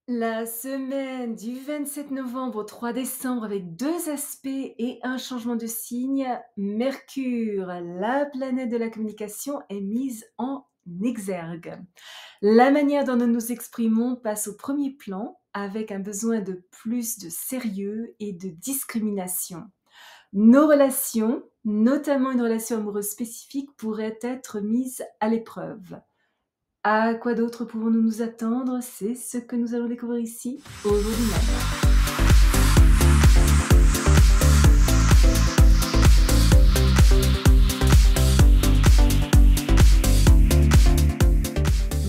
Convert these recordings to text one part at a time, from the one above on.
La semaine du 27 novembre au 3 décembre avec 2 aspects et un changement de signe, Mercure, la planète de la communication, est mise en exergue. La manière dont nous nous exprimons passe au premier plan avec un besoin de plus de sérieux et de discrimination. Nos relations, notamment une relation amoureuse spécifique, pourraient être mises à l'épreuve. À quoi d'autre pouvons-nous nous attendre? C'est ce que nous allons découvrir ici, aujourd'hui même.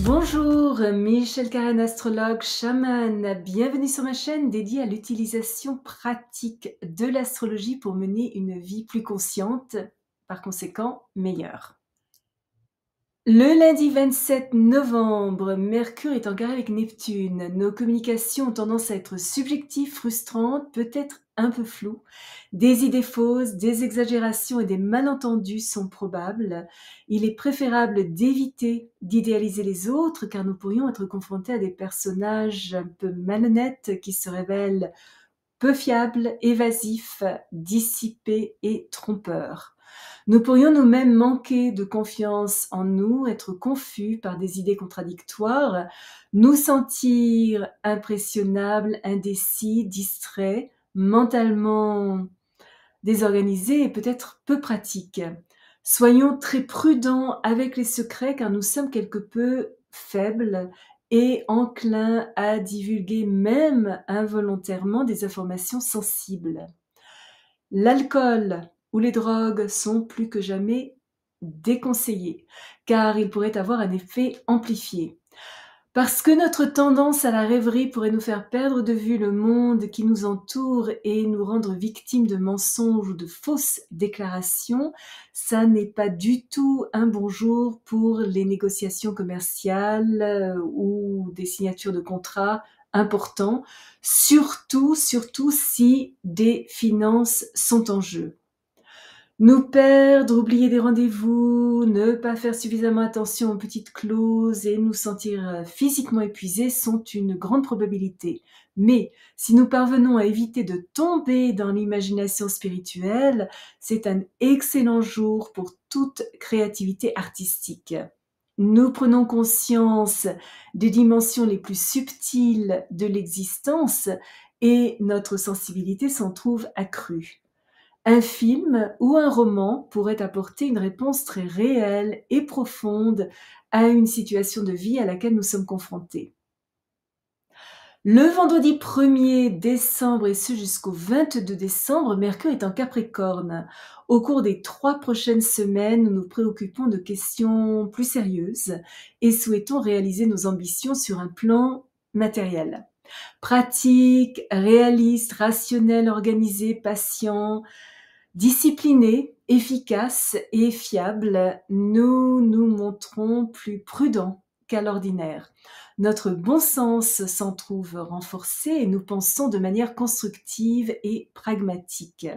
Bonjour, Michel Karen, astrologue, chamane. Bienvenue sur ma chaîne dédiée à l'utilisation pratique de l'astrologie pour mener une vie plus consciente, par conséquent meilleure. Le lundi 27 novembre, Mercure est en carré avec Neptune. Nos communications ont tendance à être subjectives, frustrantes, peut-être un peu floues. Des idées fausses, des exagérations et des malentendus sont probables. Il est préférable d'éviter d'idéaliser les autres car nous pourrions être confrontés à des personnages un peu malhonnêtes qui se révèlent peu fiables, évasifs, dissipés et trompeurs. Nous pourrions nous-mêmes manquer de confiance en nous, être confus par des idées contradictoires, nous sentir impressionnables, indécis, distraits, mentalement désorganisés et peut-être peu pratiques. Soyons très prudents avec les secrets car nous sommes quelque peu faibles et enclins à divulguer même involontairement des informations sensibles. L'alcool ou les drogues sont plus que jamais déconseillés, car ils pourraient avoir un effet amplifié. Parce que notre tendance à la rêverie pourrait nous faire perdre de vue le monde qui nous entoure et nous rendre victimes de mensonges ou de fausses déclarations, ça n'est pas du tout un bon jour pour les négociations commerciales ou des signatures de contrats importants, surtout si des finances sont en jeu. Nous perdre, oublier des rendez-vous, ne pas faire suffisamment attention aux petites clauses et nous sentir physiquement épuisés sont une grande probabilité. Mais si nous parvenons à éviter de tomber dans l'imagination spirituelle, c'est un excellent jour pour toute créativité artistique. Nous prenons conscience des dimensions les plus subtiles de l'existence et notre sensibilité s'en trouve accrue. Un film ou un roman pourrait apporter une réponse très réelle et profonde à une situation de vie à laquelle nous sommes confrontés. Le vendredi 1er décembre et ce jusqu'au 22 décembre, Mercure est en Capricorne. Au cours des 3 prochaines semaines, nous nous préoccupons de questions plus sérieuses et souhaitons réaliser nos ambitions sur un plan matériel. Pratique, réaliste, rationnel, organisé, patient, discipliné, efficace et fiable, nous nous montrons plus prudents qu'à l'ordinaire. Notre bon sens s'en trouve renforcé et nous pensons de manière constructive et pragmatique.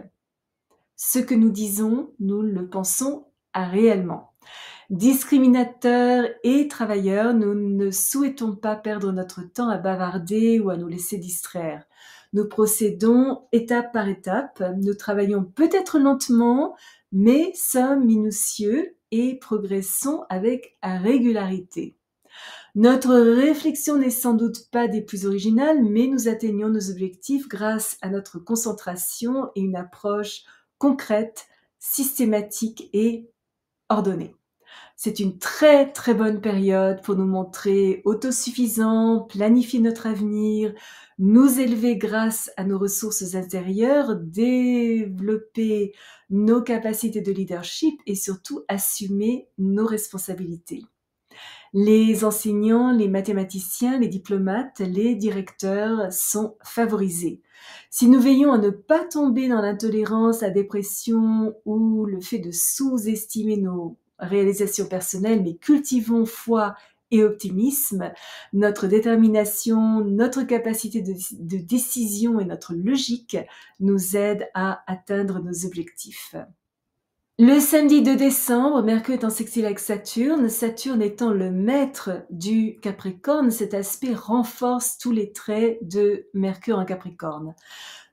Ce que nous disons, nous le pensons réellement. Discriminateurs et travailleurs, nous ne souhaitons pas perdre notre temps à bavarder ou à nous laisser distraire. Nous procédons étape par étape, nous travaillons peut-être lentement, mais sommes minutieux et progressons avec régularité. Notre réflexion n'est sans doute pas des plus originales, mais nous atteignons nos objectifs grâce à notre concentration et une approche concrète, systématique et ordonnée. C'est une très très bonne période pour nous montrer autosuffisants, planifier notre avenir, nous élever grâce à nos ressources intérieures, développer nos capacités de leadership et surtout assumer nos responsabilités. Les enseignants, les mathématiciens, les diplomates, les directeurs sont favorisés. Si nous veillons à ne pas tomber dans l'intolérance, la dépression ou le fait de sous-estimer nos réalisations personnelles, mais cultivons foi et optimisme, notre détermination, notre capacité de décision et notre logique nous aident à atteindre nos objectifs. Le samedi 2 décembre, Mercure est en sextile avec Saturne. Saturne étant le maître du Capricorne, cet aspect renforce tous les traits de Mercure en Capricorne.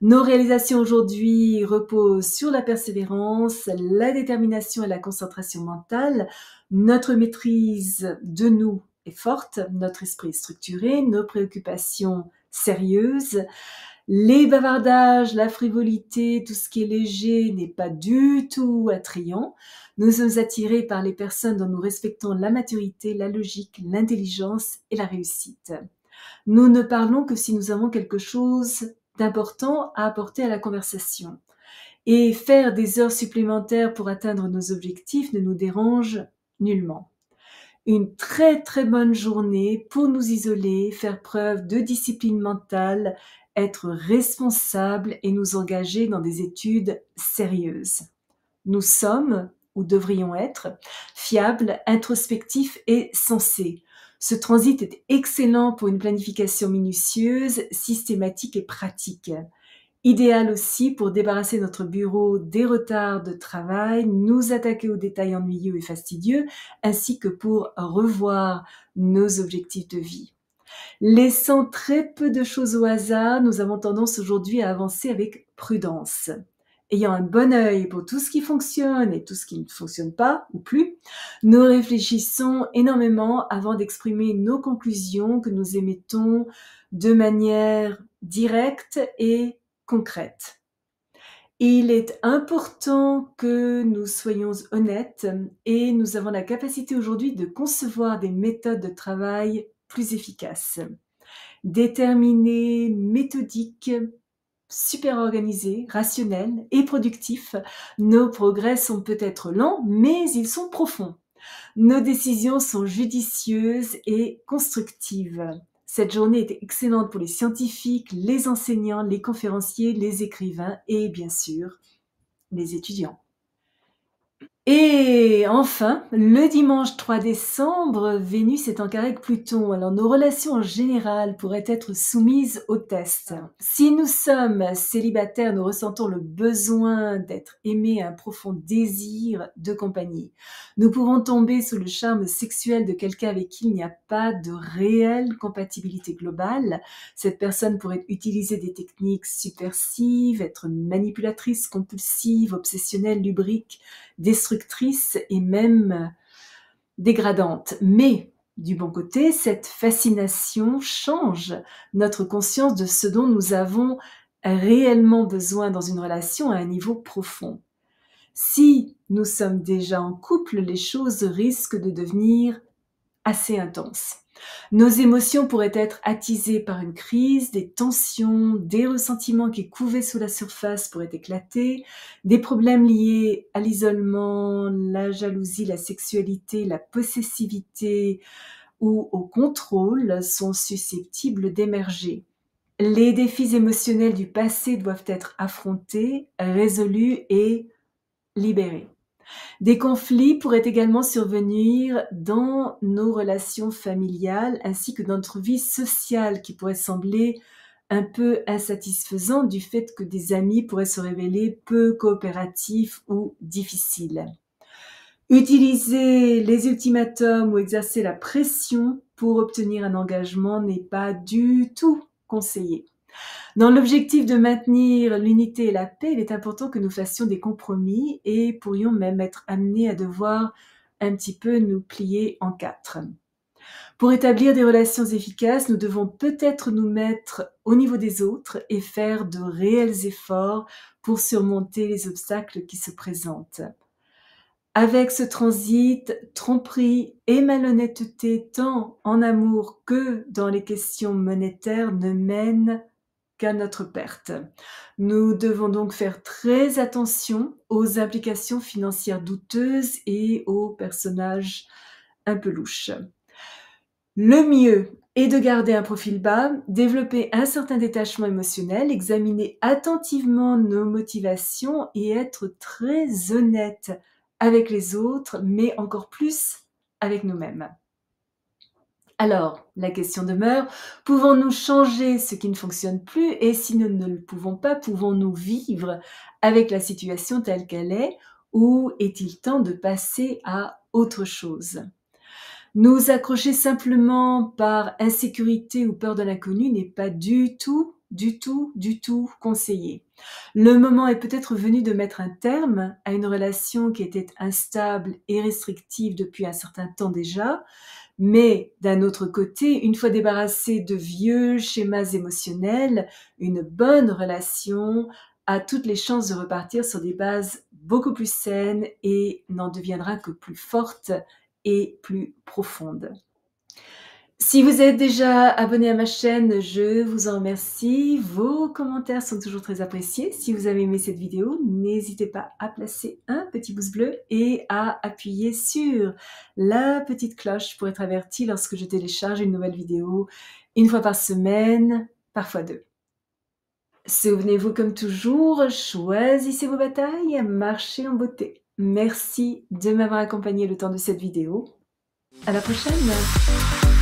Nos réalisations aujourd'hui reposent sur la persévérance, la détermination et la concentration mentale. Notre maîtrise de nous est forte, notre esprit est structuré, nos préoccupations sérieuses. Les bavardages, la frivolité, tout ce qui est léger n'est pas du tout attrayant. Nous sommes attirés par les personnes dont nous respectons la maturité, la logique, l'intelligence et la réussite. Nous ne parlons que si nous avons quelque chose d'important à apporter à la conversation. Et faire des heures supplémentaires pour atteindre nos objectifs ne nous dérange nullement. Une très très bonne journée pour nous isoler, faire preuve de discipline mentale, être responsable et nous engager dans des études sérieuses. Nous sommes, ou devrions être, fiables, introspectifs et sensés. Ce transit est excellent pour une planification minutieuse, systématique et pratique. Idéal aussi pour débarrasser notre bureau des retards de travail, nous attaquer aux détails ennuyeux et fastidieux, ainsi que pour revoir nos objectifs de vie. Laissant très peu de choses au hasard, nous avons tendance aujourd'hui à avancer avec prudence. Ayant un bon œil pour tout ce qui fonctionne et tout ce qui ne fonctionne pas ou plus, nous réfléchissons énormément avant d'exprimer nos conclusions que nous émettons de manière directe et concrète. Il est important que nous soyons honnêtes et nous avons la capacité aujourd'hui de concevoir des méthodes de travail plus efficaces, déterminées, méthodiques, super organisées, rationnelles et productifs. Nos progrès sont peut-être lents, mais ils sont profonds. Nos décisions sont judicieuses et constructives. Cette journée était excellente pour les scientifiques, les enseignants, les conférenciers, les écrivains et bien sûr les étudiants. Et enfin, le dimanche 3 décembre, Vénus est en carré avec Pluton. Alors nos relations en général pourraient être soumises au test. Si nous sommes célibataires, nous ressentons le besoin d'être aimés, un profond désir de compagnie. Nous pouvons tomber sous le charme sexuel de quelqu'un avec qui il n'y a pas de réelle compatibilité globale. Cette personne pourrait utiliser des techniques subversives, être manipulatrice, compulsive, obsessionnelle, lubrique, destructrice et même dégradante. Mais du bon côté, cette fascination change notre conscience de ce dont nous avons réellement besoin dans une relation à un niveau profond. Si nous sommes déjà en couple, les choses risquent de devenir assez intenses. Nos émotions pourraient être attisées par une crise, des tensions, des ressentiments qui couvaient sous la surface pourraient éclater, des problèmes liés à l'isolement, la jalousie, la sexualité, la possessivité ou au contrôle sont susceptibles d'émerger. Les défis émotionnels du passé doivent être affrontés, résolus et libérés. Des conflits pourraient également survenir dans nos relations familiales ainsi que dans notre vie sociale qui pourrait sembler un peu insatisfaisante du fait que des amis pourraient se révéler peu coopératifs ou difficiles. Utiliser les ultimatums ou exercer la pression pour obtenir un engagement n'est pas du tout conseillé. Dans l'objectif de maintenir l'unité et la paix, il est important que nous fassions des compromis et pourrions même être amenés à devoir un petit peu nous plier en quatre. Pour établir des relations efficaces, nous devons peut-être nous mettre au niveau des autres et faire de réels efforts pour surmonter les obstacles qui se présentent. Avec ce transit, tromperie et malhonnêteté tant en amour que dans les questions monétaires ne mènent qu'à notre perte. Nous devons donc faire très attention aux implications financières douteuses et aux personnages un peu louches. Le mieux est de garder un profil bas, développer un certain détachement émotionnel, examiner attentivement nos motivations et être très honnête avec les autres, mais encore plus avec nous-mêmes. Alors, la question demeure, pouvons-nous changer ce qui ne fonctionne plus et si nous ne le pouvons pas, pouvons-nous vivre avec la situation telle qu'elle est ou est-il temps de passer à autre chose? Nous accrocher simplement par insécurité ou peur de l'inconnu n'est pas du tout, du tout conseillé. Le moment est peut-être venu de mettre un terme à une relation qui était instable et restrictive depuis un certain temps déjà, mais d'un autre côté, une fois débarrassé de vieux schémas émotionnels, une bonne relation a toutes les chances de repartir sur des bases beaucoup plus saines et n'en deviendra que plus forte et plus profonde. Si vous êtes déjà abonné à ma chaîne, je vous en remercie. Vos commentaires sont toujours très appréciés. Si vous avez aimé cette vidéo, n'hésitez pas à placer un petit pouce bleu et à appuyer sur la petite cloche pour être averti lorsque je télécharge une nouvelle vidéo une fois par semaine, parfois deux. Souvenez-vous comme toujours, choisissez vos batailles, marchez en beauté. Merci de m'avoir accompagné le temps de cette vidéo. À la prochaine!